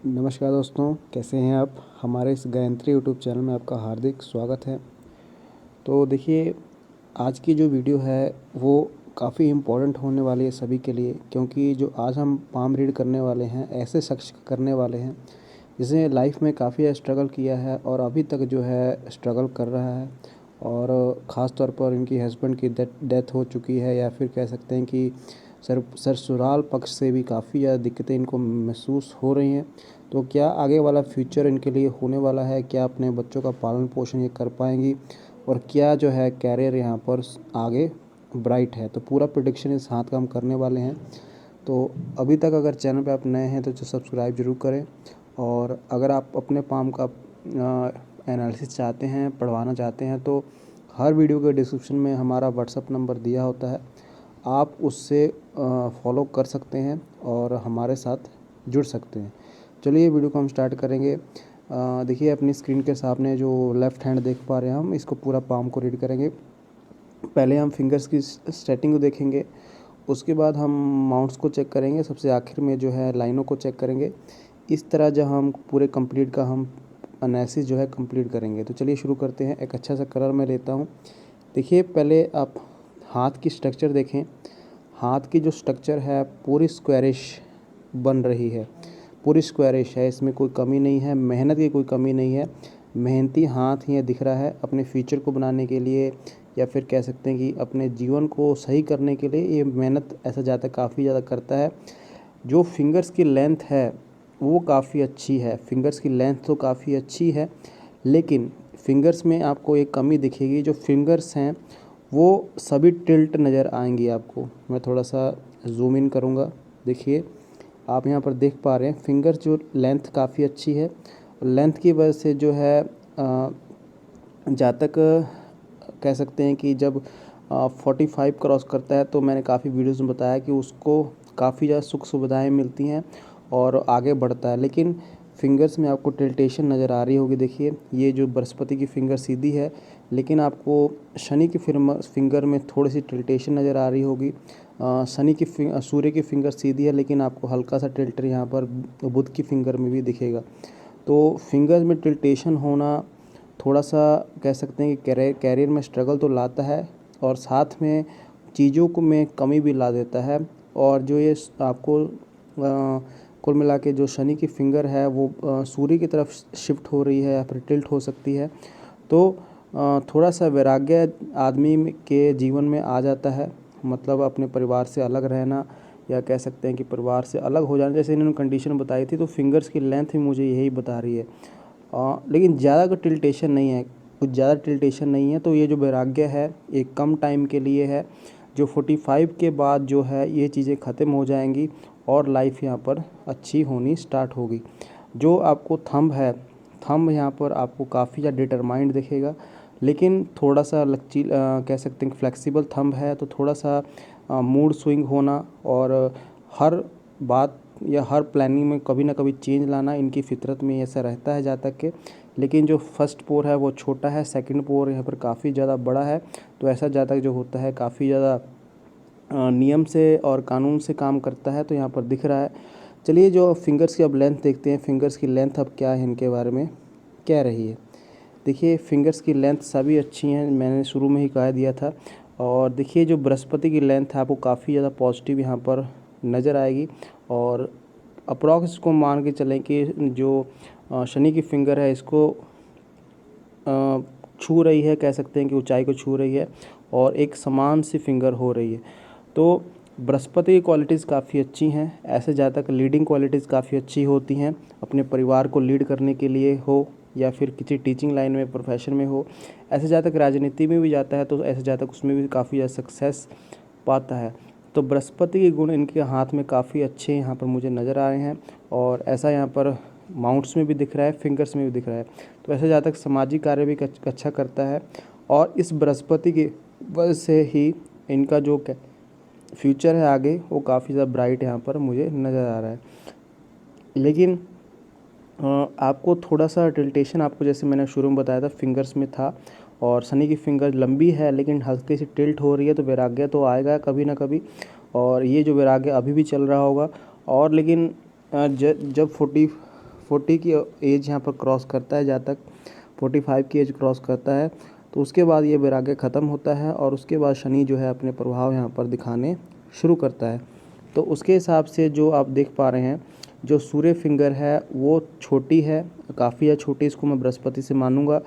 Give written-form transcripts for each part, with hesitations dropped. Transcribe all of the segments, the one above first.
नमस्कार दोस्तों, कैसे हैं आप। हमारे इस गायत्री यूट्यूब चैनल में आपका हार्दिक स्वागत है। तो देखिए, आज की जो वीडियो है वो काफ़ी इम्पोर्टेंट होने वाली है सभी के लिए, क्योंकि जो आज हम पाम रीड करने वाले हैं ऐसे शख्स करने वाले हैं जिसने लाइफ में काफ़ी स्ट्रगल किया है और अभी तक जो है स्ट्रगल कर रहा है। और ख़ास तौर पर इनकी हस्बैंड की डेथ हो चुकी है, या फिर कह सकते हैं कि ससुराल पक्ष से भी काफ़ी ज़्यादा दिक्कतें इनको महसूस हो रही हैं। तो क्या आगे वाला फ्यूचर इनके लिए होने वाला है, क्या अपने बच्चों का पालन पोषण ये कर पाएंगी, और क्या जो है कैरियर यहाँ पर आगे ब्राइट है। तो पूरा प्रेडिक्शन इस हाथ का हम करने वाले हैं। तो अभी तक अगर चैनल पे आप नए हैं तो सब्सक्राइब ज़रूर करें। और अगर आप अपने पाम का एनालिसिस चाहते हैं, पढ़वाना चाहते हैं, तो हर वीडियो के डिस्क्रिप्शन में हमारा व्हाट्सअप नंबर दिया होता है, आप उससे फॉलो कर सकते हैं और हमारे साथ जुड़ सकते हैं। चलिए वीडियो को हम स्टार्ट करेंगे। देखिए, अपनी स्क्रीन के सामने जो लेफ़्ट हैंड देख पा रहे हैं, हम इसको पूरा पाम को रीड करेंगे। पहले हम फिंगर्स की सेटिंग को देखेंगे, उसके बाद हम माउंट्स को चेक करेंगे, सबसे आखिर में जो है लाइनों को चेक करेंगे। इस तरह जब हम पूरे कंप्लीट का हम एनालिसिस जो है कंप्लीट करेंगे। तो चलिए शुरू करते हैं। एक अच्छा सा कलर मैं लेता हूँ। देखिए, पहले आप हाथ की स्ट्रक्चर देखें। हाथ की जो स्ट्रक्चर है पूरी स्क्वायरिश बन रही है, पूरी स्क्वायरिश है, इसमें कोई कमी नहीं है, मेहनत की कोई कमी नहीं है। मेहनती हाथ ये दिख रहा है अपने फ्यूचर को बनाने के लिए, या फिर कह सकते हैं कि अपने जीवन को सही करने के लिए ये मेहनत ऐसा जाता काफ़ी ज़्यादा करता है। जो फिंगर्स की लेंथ है वो काफ़ी अच्छी है, फिंगर्स की लेंथ तो काफ़ी अच्छी है, लेकिन फिंगर्स में आपको एक कमी दिखेगी। जो फिंगर्स हैं वो सभी टिल्ट नज़र आएंगी आपको। मैं थोड़ा सा जूम इन करूँगा। देखिए, आप यहाँ पर देख पा रहे हैं फिंगर्स जो लेंथ काफ़ी अच्छी है। लेंथ की वजह से जो है जहाँ तक कह सकते हैं कि जब 45 क्रॉस करता है, तो मैंने काफ़ी वीडियोस में बताया कि उसको काफ़ी ज़्यादा सुख सुविधाएँ मिलती हैं और आगे बढ़ता है। लेकिन फिंगर्स में आपको टिल्टेशन नज़र आ रही होगी। देखिए, ये जो बृहस्पति की फिंगर सीधी है, लेकिन आपको शनि की फिंगर में थोड़ी सी टिल्टेशन नज़र आ रही होगी। सूर्य की फिंगर सीधी है, लेकिन आपको हल्का सा टिल्टर यहाँ पर बुध की फिंगर में भी दिखेगा। तो फिंगर्स में टिल्टेशन होना थोड़ा सा कह सकते हैं कि कैरियर में स्ट्रगल तो लाता है, और साथ में चीज़ों को में कमी भी ला देता है। और जो ये आपको कुल मिला के जो शनि की फिंगर है वो सूर्य की तरफ शिफ्ट हो रही है या फिर टिल्ट हो सकती है। तो थोड़ा सा वैराग्य आदमी के जीवन में आ जाता है, मतलब अपने परिवार से अलग रहना, या कह सकते हैं कि परिवार से अलग हो जाना, जैसे इन्होंने कंडीशन बताई थी। तो फिंगर्स की लेंथ भी मुझे यही बता रही है। लेकिन ज़्यादा का टिल्टेशन नहीं है, कुछ ज़्यादा टिल्टेशन नहीं है। तो ये जो वैराग्य है एक कम टाइम के लिए है। जो 45 के बाद जो है ये चीज़ें ख़त्म हो जाएंगी और लाइफ यहाँ पर अच्छी होनी स्टार्ट होगी। जो आपको थंब है, थंब यहाँ पर आपको काफ़ी ज़्यादा डिटरमाइंड दिखेगा, लेकिन थोड़ा सा लचील कह सकते हैं फ्लेक्सिबल थंब है। तो थोड़ा सा मूड स्विंग होना और हर बात या हर प्लानिंग में कभी ना कभी चेंज लाना इनकी फितरत में ऐसा रहता है जहाँ तक के। लेकिन जो फर्स्ट पोर है वो छोटा है, सेकंड पोर यहाँ पर काफ़ी ज़्यादा बड़ा है। तो ऐसा जहाँ तक जो होता है काफ़ी ज़्यादा नियम से और कानून से काम करता है, तो यहाँ पर दिख रहा है। चलिए, जो फिंगर्स की अब लेंथ देखते हैं, फिंगर्स की लेंथ अब क्या है, इनके बारे में कह रही है। देखिए, फिंगर्स की लेंथ सभी अच्छी हैं, मैंने शुरू में ही कह दिया था। और देखिए, जो बृहस्पति की लेंथ है आपको काफ़ी ज़्यादा पॉजिटिव यहाँ पर नज़र आएगी। और अप्रॉक्स इसको मान के चलें कि जो शनि की फिंगर है इसको छू रही है, कह सकते हैं कि ऊंचाई को छू रही है, और एक समान सी फिंगर हो रही है। तो बृहस्पति की क्वालिटीज़ काफ़ी अच्छी हैं। ऐसे जहाँ तक लीडिंग क्वालिटीज़ काफ़ी अच्छी होती हैं, अपने परिवार को लीड करने के लिए हो या फिर किसी टीचिंग लाइन में प्रोफेशन में हो। ऐसे जहाँ तक राजनीति में भी जाता है तो ऐसे जहाँ तक उसमें भी काफ़ी ज़्यादा सक्सेस पाता है। तो बृहस्पति के गुण इनके हाथ में काफ़ी अच्छे यहाँ पर मुझे नज़र आ रहे हैं, और ऐसा यहाँ पर माउंट्स में भी दिख रहा है, फिंगर्स में भी दिख रहा है। तो ऐसे जहाँ तक सामाजिक कार्य भी अच्छा करता है, और इस बृहस्पति की वजह से ही इनका जो फ्यूचर है आगे वो काफ़ी ज़्यादा ब्राइट यहाँ पर मुझे नज़र आ रहा है। लेकिन आपको थोड़ा सा टिल्टेशन, आपको जैसे मैंने शुरू में बताया था, फिंगर्स में था, और शनि की फिंगर लंबी है लेकिन हल्की सी टिल्ट हो रही है। तो वैराग्य तो आएगा कभी ना कभी, और ये जो वैराग्य अभी भी चल रहा होगा। और लेकिन जब 40 की एज यहाँ पर क्रॉस करता है, जहाँ तक 45 की एज क्रॉस करता है तो उसके बाद ये वैराग्य ख़त्म होता है और उसके बाद शनि जो है अपने प्रभाव यहाँ पर दिखाने शुरू करता है। तो उसके हिसाब से जो आप देख पा रहे हैं, जो सूर्य फिंगर है वो छोटी है, काफ़ी है छोटी, इसको मैं बृहस्पति से मानूंगा।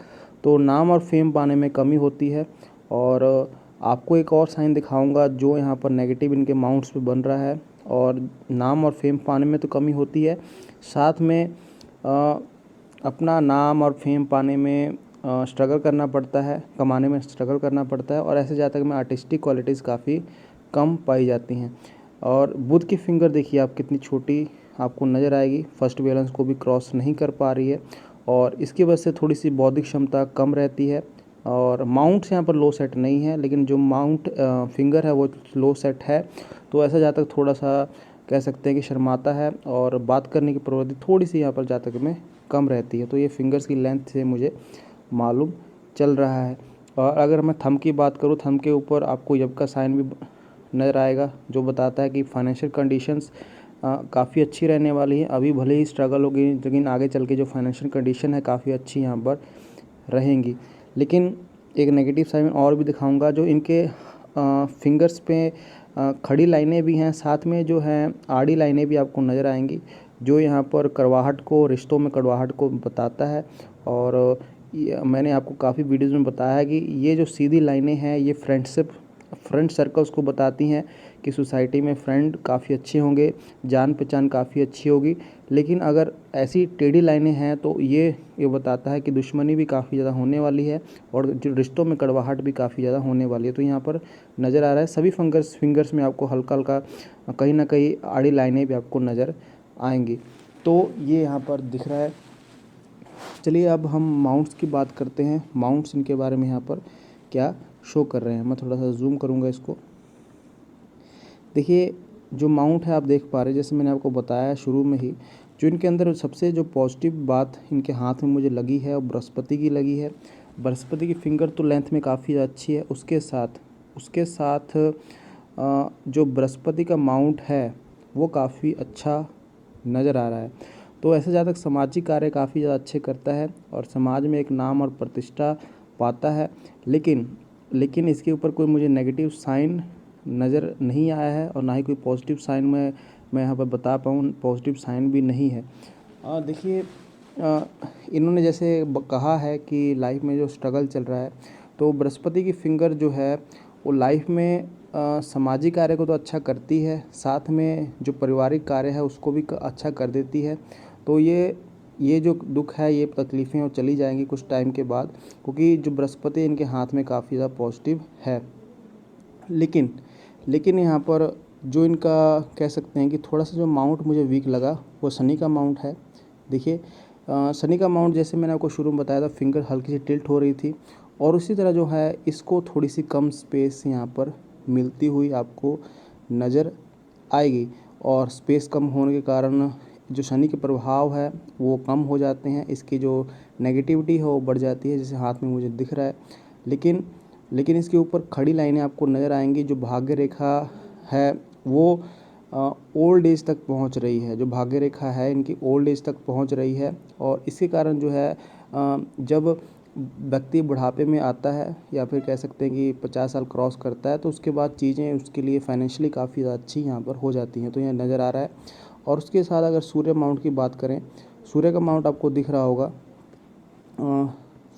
तो नाम और फेम पाने में कमी होती है। और आपको एक और साइन दिखाऊंगा जो यहाँ पर नेगेटिव इनके माउंट्स पे बन रहा है, और नाम और फेम पाने में तो कमी होती है, साथ में अपना नाम और फेम पाने में स्ट्रगल करना पड़ता है, कमाने में स्ट्रगल करना पड़ता है, और ऐसे जातक में आर्टिस्टिक क्वालिटीज़ काफ़ी कम पाई जाती हैं। और बुध की फिंगर देखिए आप कितनी छोटी आपको नज़र आएगी, फर्स्ट बैलेंस को भी क्रॉस नहीं कर पा रही है, और इसकी वजह से थोड़ी सी बौद्धिक क्षमता कम रहती है। और माउंट्स यहाँ पर लो सेट नहीं है, लेकिन जो माउंट फिंगर है वो लो सेट है, तो ऐसा जातक थोड़ा सा कह सकते हैं कि शर्माता है और बात करने की प्रवृत्ति थोड़ी सी यहाँ पर जातक में कम रहती है। तो ये फिंगर्स की लेंथ से मुझे मालूम चल रहा है। और अगर मैं थंब की बात करूँ, थंब के ऊपर आपको यब का साइन भी नज़र आएगा, जो बताता है कि फाइनेंशियल कंडीशंस काफ़ी अच्छी रहने वाली है। अभी भले ही स्ट्रगल होगी, लेकिन आगे चल के जो फाइनेंशियल कंडीशन है काफ़ी अच्छी यहाँ पर रहेंगी। लेकिन एक नेगेटिव साइन और भी दिखाऊंगा, जो इनके फिंगर्स पे खड़ी लाइनें भी हैं, साथ में जो हैं आड़ी लाइनें भी आपको नज़र आएंगी, जो यहाँ पर कड़वाहट को, रिश्तों में कड़वाहट को बताता है। और मैंने आपको काफ़ी वीडियोज़ में बताया है कि ये जो सीधी लाइनें हैं ये फ्रेंडशिप, फ्रेंड सर्कल्स को बताती हैं कि सोसाइटी में फ्रेंड काफ़ी अच्छे होंगे, जान पहचान काफ़ी अच्छी होगी। लेकिन अगर ऐसी टेढ़ी लाइनें हैं तो ये बताता है कि दुश्मनी भी काफ़ी ज़्यादा होने वाली है, और जो रिश्तों में कड़वाहट भी काफ़ी ज़्यादा होने वाली है। तो यहाँ पर नज़र आ रहा है सभी फिंगर्स में आपको हल्का हल्का कहीं ना कहीं आड़ी लाइनें भी आपको नज़र आएंगी। तो ये यहाँ पर दिख रहा है। चलिए अब हम माउंट्स की बात करते हैं, माउंट्स इनके बारे में यहाँ पर क्या शो कर रहे हैं। मैं थोड़ा सा जूम करूँगा इसको। देखिए जो माउंट है आप देख पा रहे हैं, जैसे मैंने आपको बताया शुरू में ही, जो इनके अंदर सबसे जो पॉजिटिव बात इनके हाथ में मुझे लगी है वो बृहस्पति की लगी है। बृहस्पति की फिंगर तो लेंथ में काफ़ी अच्छी है, उसके साथ जो बृहस्पति का माउंट है वो काफ़ी अच्छा नज़र आ रहा है। तो ऐसे ज़्यादा सामाजिक कार्य काफ़ी ज़्यादा अच्छे करता है और समाज में एक नाम और प्रतिष्ठा पाता है। लेकिन इसके ऊपर कोई मुझे नेगेटिव साइन नज़र नहीं आया है, और ना ही कोई पॉजिटिव साइन मैं यहाँ पर बता पाऊँ, पॉजिटिव साइन भी नहीं है। देखिए इन्होंने जैसे कहा है कि लाइफ में जो स्ट्रगल चल रहा है, तो बृहस्पति की फिंगर जो है वो लाइफ में सामाजिक कार्य को तो अच्छा करती है, साथ में जो पारिवारिक कार्य है उसको भी अच्छा कर देती है। तो ये जो दुख है, ये तकलीफ़ें और चली जाएंगी कुछ टाइम के बाद, क्योंकि जो बृहस्पति इनके हाथ में काफ़ी ज़्यादा पॉजिटिव है। लेकिन यहाँ पर जो इनका कह सकते हैं कि थोड़ा सा जो माउंट मुझे वीक लगा वो शनि का माउंट है। देखिए शनि का माउंट जैसे मैंने आपको शुरू में बताया था, फिंगर हल्की सी टिल्ट हो रही थी, और उसी तरह जो है इसको थोड़ी सी कम स्पेस यहाँ पर मिलती हुई आपको नज़र आएगी, और स्पेस कम होने के कारण जो शनि के प्रभाव है वो कम हो जाते हैं, इसकी जो नेगेटिविटी है वो बढ़ जाती है, जैसे हाथ में मुझे दिख रहा है। लेकिन इसके ऊपर खड़ी लाइनें आपको नज़र आएंगी। जो भाग्य रेखा है वो ओल्ड एज तक पहुंच रही है, जो भाग्य रेखा है इनकी ओल्ड एज तक पहुंच रही है, और इसके कारण जो है जब व्यक्ति बुढ़ापे में आता है, या फिर कह सकते हैं कि 50 साल क्रॉस करता है, तो उसके बाद चीज़ें उसके लिए फाइनेंशियली काफ़ी ज़्यादा अच्छी यहाँ पर हो जाती हैं। तो यहाँ नज़र आ रहा है। और उसके साथ अगर सूर्य माउंट की बात करें, सूर्य का माउंट आपको दिख रहा होगा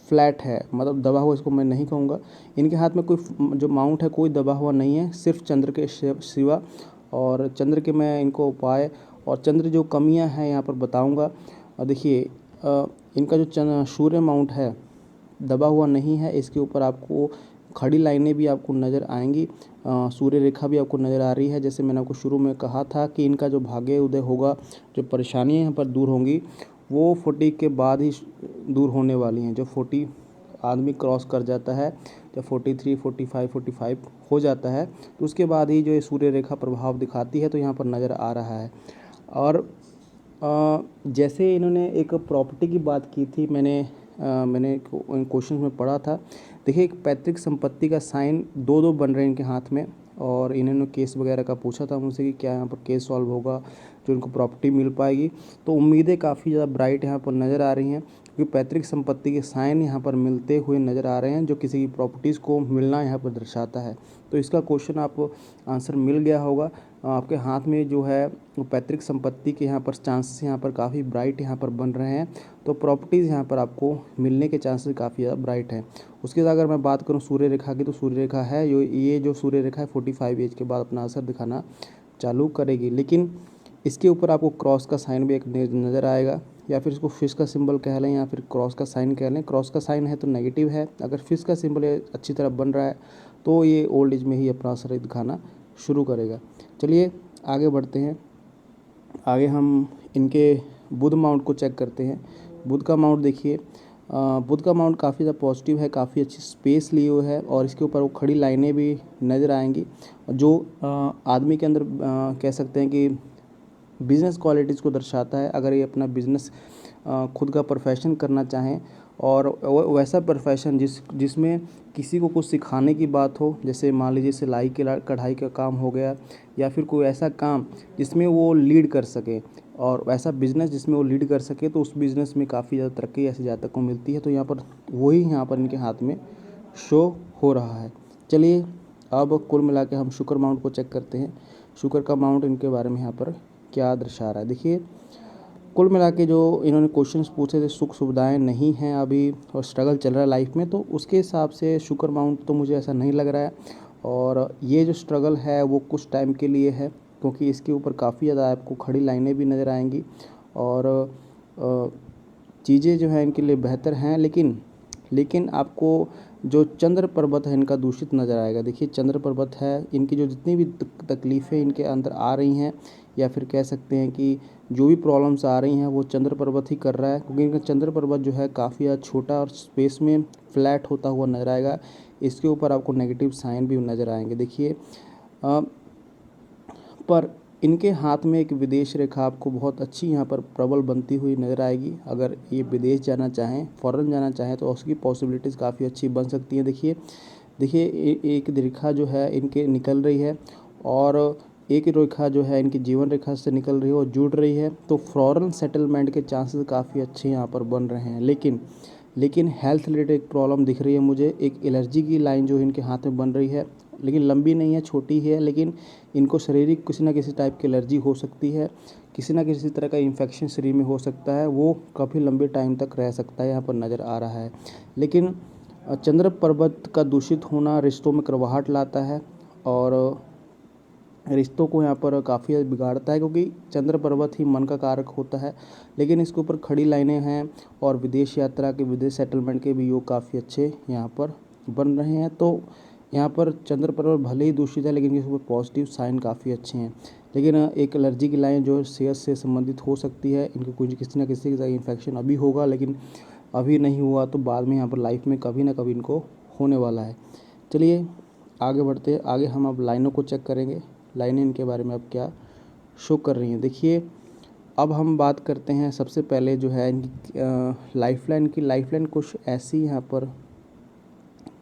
फ्लैट है, मतलब दबा हुआ इसको मैं नहीं कहूँगा। इनके हाथ में कोई जो माउंट है कोई दबा हुआ नहीं है, सिर्फ चंद्र के सिवा, और चंद्र के मैं इनको उपाय और चंद्र जो कमियां हैं यहाँ पर बताऊँगा। देखिए इनका जो सूर्य माउंट है दबा हुआ नहीं है, इसके ऊपर आपको खड़ी लाइनें भी आपको नज़र आएंगी, सूर्य रेखा भी आपको नज़र आ रही है। जैसे मैंने आपको शुरू में कहा था कि इनका जो भाग्य उदय होगा, जो परेशानियाँ यहाँ पर दूर होंगी वो 40 के बाद ही दूर होने वाली हैं। जो 40 आदमी क्रॉस कर जाता है, जब 43, 45 हो जाता है, तो उसके बाद ही जो ये सूर्य रेखा प्रभाव दिखाती है, तो यहाँ पर नज़र आ रहा है। और जैसे इन्होंने एक प्रॉपर्टी की बात की थी, मैंने क्वेश्चन में पढ़ा था। देखिए एक पैतृक संपत्ति का साइन दो बन रहे हैं इनके हाथ में, और इन्होंने केस वगैरह का पूछा था मुझसे कि क्या यहाँ पर केस सॉल्व होगा, जो इनको प्रॉपर्टी मिल पाएगी। तो उम्मीदें काफ़ी ज़्यादा ब्राइट यहाँ पर नज़र आ रही हैं, क्योंकि पैतृक संपत्ति के साइन यहाँ पर मिलते हुए नज़र आ रहे हैं, जो किसी की प्रॉपर्टीज़ को मिलना यहाँ पर दर्शाता है। तो इसका क्वेश्चन आपको आंसर मिल गया होगा। आपके हाथ में जो है वो पैतृक संपत्ति के यहाँ पर चांसेस यहाँ पर काफ़ी ब्राइट यहाँ पर बन रहे हैं। तो प्रॉपर्टीज़ यहाँ पर आपको मिलने के चांसेस काफ़ी ज़्यादा ब्राइट हैं। उसके बाद अगर मैं बात करूँ सूर्य रेखा की, तो सूर्य रेखा है ये जो सूर्य रेखा है 45 एज के बाद अपना असर दिखाना चालू करेगी, लेकिन इसके ऊपर आपको क्रॉस का साइन भी एक नज़र आएगा, या फिर इसको फिश का सिंबल कह लें या फिर क्रॉस का साइन कह लें। क्रॉस का साइन है तो नेगेटिव है, अगर फिश का सिंबल अच्छी तरह बन रहा है तो ये ओल्ड एज में ही अपना असर दिखाना शुरू करेगा। चलिए आगे बढ़ते हैं। आगे हम इनके बुध माउंट को चेक करते हैं। बुध का माउंट देखिए, बुध का माउंट काफ़ी ज़्यादा पॉजिटिव है, काफ़ी अच्छी स्पेस लिए हुए है और इसके ऊपर वो खड़ी लाइनें भी नज़र आएंगी, जो आदमी के अंदर कह सकते हैं कि बिज़नेस क्वालिटीज़ को दर्शाता है। अगर ये अपना बिज़नेस खुद का प्रोफेशन करना चाहें और वैसा प्रोफेशन जिसमें किसी को कुछ सिखाने की बात हो, जैसे मान लीजिए सिलाई कढ़ाई का काम हो गया, या फिर कोई ऐसा काम जिसमें वो लीड कर सके, और वैसा बिज़नेस जिसमें वो लीड कर सके, तो उस बिज़नेस में काफ़ी ज़्यादा तरक्की ऐसे जातक को मिलती है। तो यहाँ पर वही यहाँ पर इनके हाथ में शो हो रहा है। चलिए अब कुल मिला के हम शुक्र माउंट को चेक करते हैं। शुक्र का माउंट इनके बारे में यहाँ पर क्या दर्शा रहा है। देखिए कुल मिला के जो इन्होंने क्वेश्चंस पूछे थे, सुख सुविधाएं नहीं हैं अभी और स्ट्रगल चल रहा है लाइफ में, तो उसके हिसाब से शुक्र माउंट तो मुझे ऐसा नहीं लग रहा है। और ये जो स्ट्रगल है वो कुछ टाइम के लिए है, क्योंकि इसके ऊपर काफ़ी ज़्यादा आपको खड़ी लाइनें भी नज़र आएंगी और चीज़ें जो हैं इनके लिए बेहतर हैं, लेकिन आपको जो चंद्र पर्वत है इनका दूषित नज़र आएगा। देखिए चंद्र पर्वत है, इनकी जो जितनी भी तकलीफ़ें इनके अंदर आ रही हैं, या फिर कह सकते हैं कि जो भी प्रॉब्लम्स आ रही हैं वो चंद्र पर्वत ही कर रहा है, क्योंकि इनका चंद्र पर्वत जो है काफ़ी ज़्यादा छोटा और स्पेस में फ्लैट होता हुआ नज़र आएगा। इसके ऊपर आपको नेगेटिव साइन भी नज़र आएंगे। देखिए पर इनके हाथ में एक विदेश रेखा आपको बहुत अच्छी यहाँ पर प्रबल बनती हुई नज़र आएगी। अगर ये विदेश जाना चाहें, फॉरेन जाना चाहें, तो उसकी पॉसिबिलिटीज़ काफ़ी अच्छी बन सकती हैं। देखिए एक रेखा जो है इनके निकल रही है और एक रेखा जो है इनकी जीवन रेखा से निकल रही है और जुड़ रही है, तो फॉरेन सेटलमेंट के चांसेस काफ़ी अच्छे यहाँ पर बन रहे हैं। लेकिन हेल्थ रिलेटेड एक प्रॉब्लम दिख रही है मुझे। एक एलर्जी की लाइन जो इनके हाथ में बन रही है, लेकिन लंबी नहीं है, छोटी है, लेकिन इनको शारीरिक किसी ना किसी टाइप की एलर्जी हो सकती है, किसी ना किसी तरह का इन्फेक्शन शरीर में हो सकता है, वो काफ़ी लंबे टाइम तक रह सकता है, यहाँ पर नज़र आ रहा है। लेकिन चंद्र पर्वत का दूषित होना रिश्तों में कड़वाहट लाता है और रिश्तों को यहाँ पर काफ़ी बिगाड़ता है, क्योंकि चंद्र पर्वत ही मन का कारक होता है। लेकिन इसके ऊपर खड़ी लाइनें हैं और विदेश यात्रा के, विदेश सेटलमेंट के भी योग काफ़ी अच्छे यहाँ पर बन रहे हैं। तो यहाँ पर चंद्र पर्वत भले ही दूषित है, लेकिन इसके ऊपर पॉजिटिव साइन काफ़ी अच्छे हैं। लेकिन एक एलर्जी की लाइन जो सेहत से संबंधित हो सकती है, इनको कुछ किसी न किसी का इन्फेक्शन अभी होगा, लेकिन अभी नहीं हुआ तो बाद में यहाँ पर लाइफ में कभी ना कभी इनको होने वाला है। चलिए आगे बढ़ते हैं। आगे हम अब लाइनों को चेक करेंगे, लाइनें इनके बारे में अब क्या शो कर रही हैं। देखिए अब हम बात करते हैं सबसे पहले जो है इनकी लाइफलाइन की। लाइफलाइन कुछ ऐसी यहाँ पर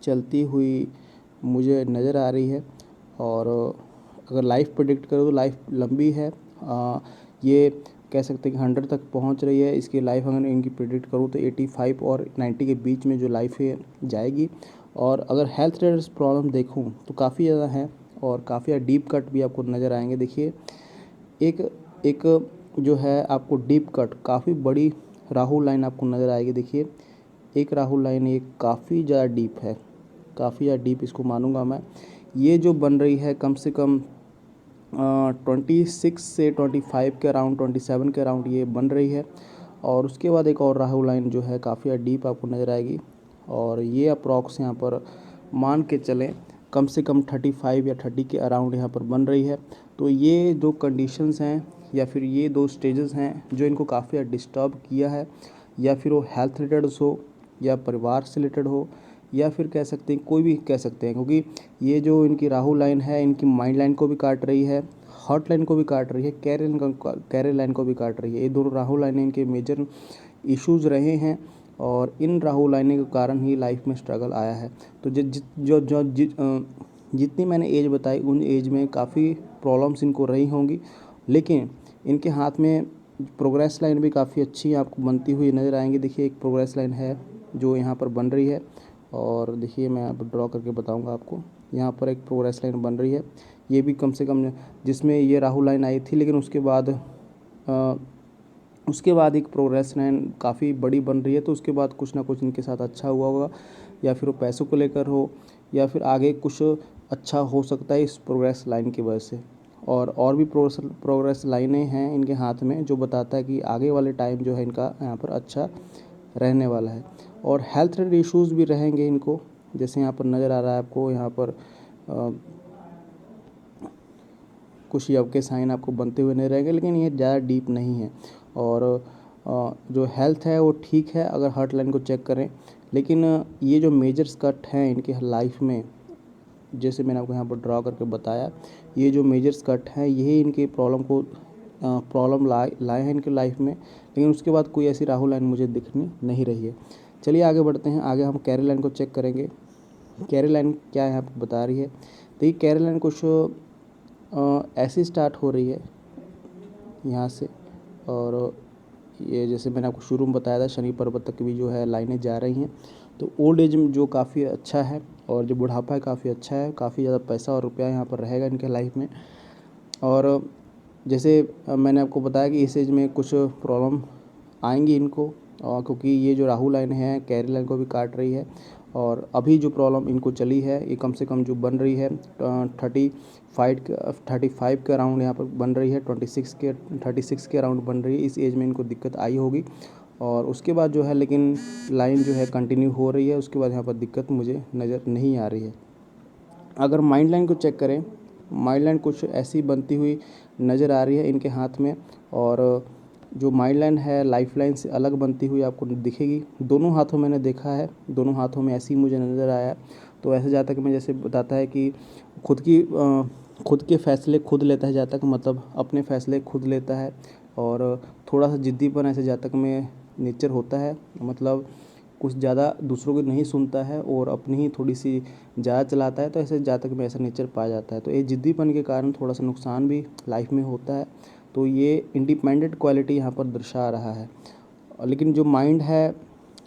चलती हुई मुझे नज़र आ रही है, और अगर लाइफ प्रेडिक्ट करो तो लाइफ लंबी है। ये कह सकते हैं कि 100 तक पहुंच रही है। इसकी लाइफ अगर इनकी प्रेडिक्ट करूँ तो 85 और 90 के बीच में जो लाइफ है जाएगी। और अगर हेल्थ रिलेटेड प्रॉब्लम देखूँ तो काफ़ी ज़्यादा है और काफ़ी ज़्यादा डीप कट भी आपको नज़र आएंगे। देखिए एक जो है आपको डीप कट काफ़ी बड़ी राहु लाइन आपको नज़र आएगी। देखिए एक राहु लाइन ये काफ़ी ज़्यादा डीप है, काफ़ी ज़्यादा डीप इसको मानूंगा मैं। ये जो बन रही है कम से कम 26 से 25 के अराउंड, 27 के अराउंड ये बन रही है। और उसके बाद एक और राहु लाइन जो है काफ़ी ज़्यादा डीप आपको नज़र आएगी, और ये अप्रॉक्स यहाँ पर मान के चलें कम से कम 35 या 30 के अराउंड यहाँ पर बन रही है। तो ये दो कंडीशंस हैं या फिर ये दो स्टेजेस हैं जो इनको काफ़ी डिस्टर्ब किया है, या फिर वो हेल्थ रिलेटेड हो या परिवार से रिलेटेड हो, या फिर कह सकते हैं कोई भी कह सकते हैं, क्योंकि ये जो इनकी राहु लाइन है इनकी माइंड लाइन को भी काट रही है, हार्ट लाइन को भी काट रही है, कैरियर लाइन को भी काट रही है। ये दोनों राहु लाइनें इनके मेजर इश्यूज़ रहे हैं और इन राहु लाइनें के कारण ही लाइफ में स्ट्रगल आया है। तो जितनी मैंने एज बताई उन एज में काफ़ी प्रॉब्लम्स इनको रही होंगी, लेकिन इनके हाथ में प्रोग्रेस लाइन भी काफ़ी अच्छी आपको बनती हुई नज़र आएंगी। देखिए एक प्रोग्रेस लाइन है जो यहाँ पर बन रही है, और देखिए मैं अब ड्रॉ करके बताऊंगा आपको। यहाँ पर एक प्रोग्रेस लाइन बन रही है, ये भी कम से कम, जिसमें ये राहु लाइन आई थी, लेकिन उसके बाद एक प्रोग्रेस लाइन काफ़ी बड़ी बन रही है। तो उसके बाद कुछ ना कुछ इनके साथ अच्छा हुआ होगा, या फिर वो पैसों को लेकर हो, या फिर आगे कुछ अच्छा हो सकता है इस प्रोग्रेस लाइन की वजह से। और भी प्रोग्रेस लाइनें हैं इनके हाथ में जो बताता है कि आगे वाले टाइम जो है इनका यहाँ पर अच्छा रहने वाला है। और हेल्थ रिलेटेड इश्यूज़ भी रहेंगे इनको, जैसे यहाँ पर नज़र आ रहा है आपको, यहाँ पर कुछ योग के साइन आपको बनते हुए नहीं रहेंगे, लेकिन ये ज़्यादा डीप नहीं है। और जो हेल्थ है वो ठीक है अगर हार्ट लाइन को चेक करें, लेकिन ये जो मेजर कट हैं इनके लाइफ में, जैसे मैंने आपको यहाँ पर ड्रॉ करके बताया, ये जो मेजर कट हैं यही इनके प्रॉब्लम लाए हैं इनके लाइफ में, लेकिन उसके बाद कोई ऐसी राहु लाइन मुझे दिखनी नहीं रही है। चलिए आगे बढ़ते हैं, आगे हम कैरी लाइन को चेक करेंगे। कैरी लाइन क्या है आपको बता रही है, तो ये कैरी लाइन कुछ ऐसी स्टार्ट हो रही है यहाँ से, और ये जैसे मैंने आपको शुरू में बताया था शनि पर्वत तक भी जो है लाइनें जा रही हैं। तो ओल्ड एज में जो काफ़ी अच्छा है, और जो बुढ़ापा है काफ़ी अच्छा है, काफ़ी ज़्यादा पैसा और रुपया यहाँ पर रहेगा इनके लाइफ में। और जैसे मैंने आपको बताया कि इस एज में कुछ प्रॉब्लम आएंगी इनको, और क्योंकि ये जो राहु लाइन है कैरी लाइन को भी काट रही है, और अभी जो प्रॉब्लम इनको चली है ये कम से कम जो बन रही है 35 के अराउंड यहाँ पर बन रही है, 36 के अराउंड बन रही है। इस एज में इनको दिक्कत आई होगी, और उसके बाद जो है लेकिन लाइन जो है कंटिन्यू हो रही है, उसके बाद यहाँ पर दिक्कत मुझे नज़र नहीं आ रही है। अगर माइंड लाइन को चेक करें, माइंड लाइन कुछ ऐसी बनती हुई नज़र आ रही है इनके हाथ में, और जो माइंड लाइन है लाइफ लाइन से अलग बनती हुई आपको दिखेगी। दोनों हाथों मैंने देखा है, दोनों हाथों में ऐसी मुझे नज़र आया। तो ऐसे जहाँ तक मैं जैसे बताता है कि खुद के फैसले खुद लेता है, जहाँ तक मतलब अपने फैसले खुद लेता है, और थोड़ा सा जिद्दीपन ऐसे जहाँ तक में नेचर होता है, मतलब कुछ ज़्यादा दूसरों की नहीं सुनता है और अपनी ही थोड़ी सी ज़्यादा चलाता है। तो ऐसे जहाँ तक में ऐसा नेचर पाया जाता है, तो ये जिद्दीपन के कारण थोड़ा सा नुकसान भी लाइफ में होता है। तो ये इंडिपेंडेंट क्वालिटी यहाँ पर दर्शा रहा है, लेकिन जो माइंड है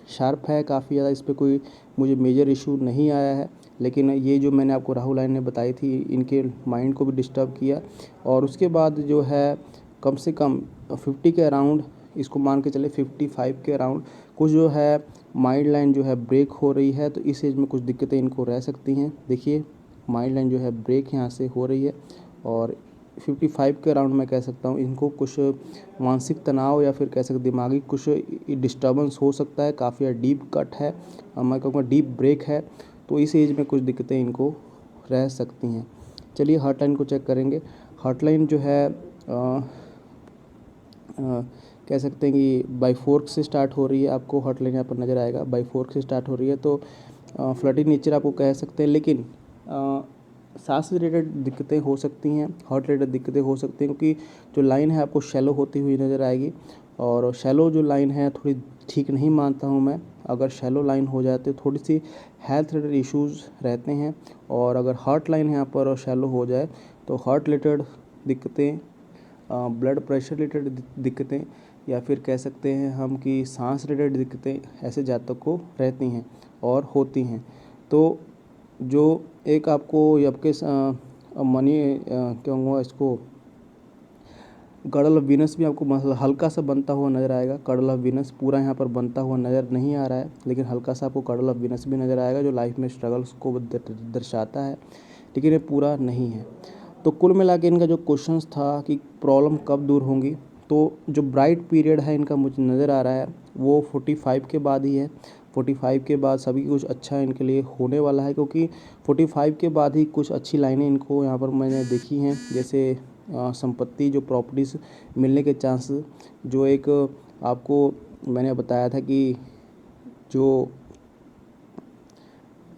शार्प है काफ़ी ज़्यादा, इस पर कोई मुझे मेजर इशू नहीं आया है। लेकिन ये जो मैंने आपको राहु लाइन ने बताई थी इनके माइंड को भी डिस्टर्ब किया, और उसके बाद जो है कम से कम 50 के अराउंड, इसको मान के चले 55 के अराउंड कुछ जो है माइंड लाइन जो है ब्रेक हो रही है। तो इस एज में कुछ दिक्कतें इनको रह सकती हैं। देखिए माइंड लाइन जो है ब्रेक यहाँ से हो रही है, और 55 के अराउंड मैं कह सकता हूँ इनको कुछ मानसिक तनाव या फिर कह सकते दिमागी कुछ डिस्टर्बेंस हो सकता है। काफ़ी डीप कट है, मैं कहूँगा डीप ब्रेक है, तो इस एज में कुछ दिक्कतें इनको रह सकती हैं। चलिए हार्ट लाइन को चेक करेंगे। हार्ट लाइन जो है कह सकते हैं कि बाई फोर्क से स्टार्ट हो रही है, आपको हार्ट लाइन यहाँ पर नज़र आएगा बाई फोर्क से स्टार्ट हो रही है। तो फ्लटी नेचर आपको कह सकते हैं, लेकिन सांस से रिलेटेड दिक्कतें हो सकती हैं, हार्ट रिलेटेड दिक्कतें हो सकती हैं, क्योंकि जो लाइन है आपको शैलो होती हुई नज़र आएगी, और शैलो जो लाइन है थोड़ी ठीक नहीं मानता हूँ मैं। अगर शैलो लाइन हो जाए तो थोड़ी सी हेल्थ रिलेटेड इश्यूज़ रहते हैं, और अगर हार्ट लाइन यहाँ पर शैलो हो जाए तो हार्ट रिलेटेड दिक्कतें, ब्लड प्रेशर रिलेटेड दिक्कतें, या फिर कह सकते हैं हम कि सांस रिलेटेड दिक्कतें ऐसे जातक को रहती हैं और होती हैं। तो जो एक आपको आपके मनी कहूँगा इसको कडल ऑफ वीनस भी आपको हल्का सा बनता हुआ नज़र आएगा। कडल ऑफ वीनस पूरा यहाँ पर बनता हुआ नज़र नहीं आ रहा है, लेकिन हल्का सा आपको कडल ऑफ वीनस भी नज़र आएगा, जो लाइफ में स्ट्रगल्स को दर्शाता है, लेकिन ये पूरा नहीं है। तो कुल मिला के इनका जो क्वेश्चंस था कि प्रॉब्लम कब दूर होंगी, तो जो ब्राइट पीरियड है इनका मुझे नज़र आ रहा है वो 45 के बाद ही है। 45 के बाद सभी कुछ अच्छा इनके लिए होने वाला है, क्योंकि 45 के बाद ही कुछ अच्छी लाइनें इनको यहाँ पर मैंने देखी हैं, जैसे संपत्ति जो प्रॉपर्टीज़ मिलने के चांसेस, जो एक आपको मैंने बताया था कि जो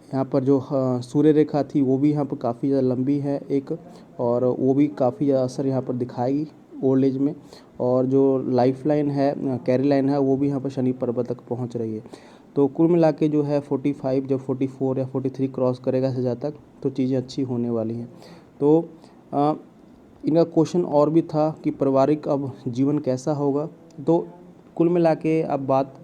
यहाँ पर जो सूर्य रेखा थी वो भी यहाँ पर काफ़ी ज़्यादा लंबी है एक, और वो भी काफ़ी ज़्यादा असर यहाँ पर दिखाएगी ओल्ड एज में। और जो लाइफ लाइन है कैरी लाइन है वो भी यहाँ पर शनि पर्वत तक पहुँच रही है। तो कुल मिला के जो है 45 जब 44 या 43 क्रॉस करेगा सजा तक तो चीज़ें अच्छी होने वाली हैं। तो इनका क्वेश्चन और भी था कि पारिवारिक अब जीवन कैसा होगा। तो कुल मिला के अब बात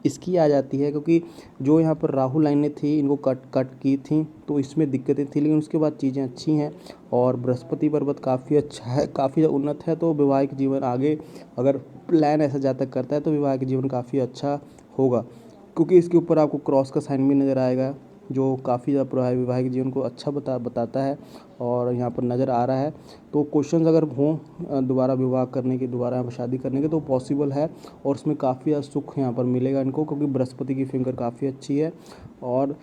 इसकी आ जाती है, क्योंकि जो यहाँ पर राहु लाइनें थी इनको कट की थी तो इसमें दिक्कतें थी, लेकिन उसके बाद चीज़ें अच्छी हैं और बृहस्पति पर्वत काफ़ी अच्छा है, काफ़ी उन्नत है। तो वैवाहिक जीवन आगे अगर प्लान ऐसा जातक करता है तो वैवाहिक जीवन काफ़ी अच्छा होगा, क्योंकि इसके ऊपर आपको क्रॉस का साइन भी नज़र आएगा जो काफ़ी ज़्यादा वैवाहिक जीवन को अच्छा बताता है और यहाँ पर नज़र आ रहा है। तो क्वेश्चंस अगर हों दोबारा विवाह करने के, दोबारा यहाँ पर शादी करने के, तो पॉसिबल है और उसमें काफ़ी ज़्यादा सुख यहाँ पर मिलेगा इनको, क्योंकि बृहस्पति की फिंगर काफ़ी अच्छी है और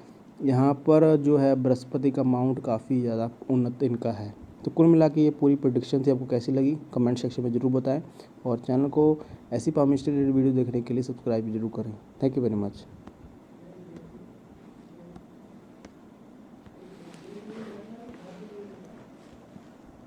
यहाँ पर जो है बृहस्पति का माउंट काफ़ी ज़्यादा उन्नत इनका है। तो कुल मिला के ये पूरी प्रेडिक्शन थी, आपको कैसी लगी कमेंट सेक्शन में ज़रूर बताएं और चैनल को ऐसी फार्मेस्ट्री वीडियो देखने के लिए सब्सक्राइब जरूर करें। Thank you very much.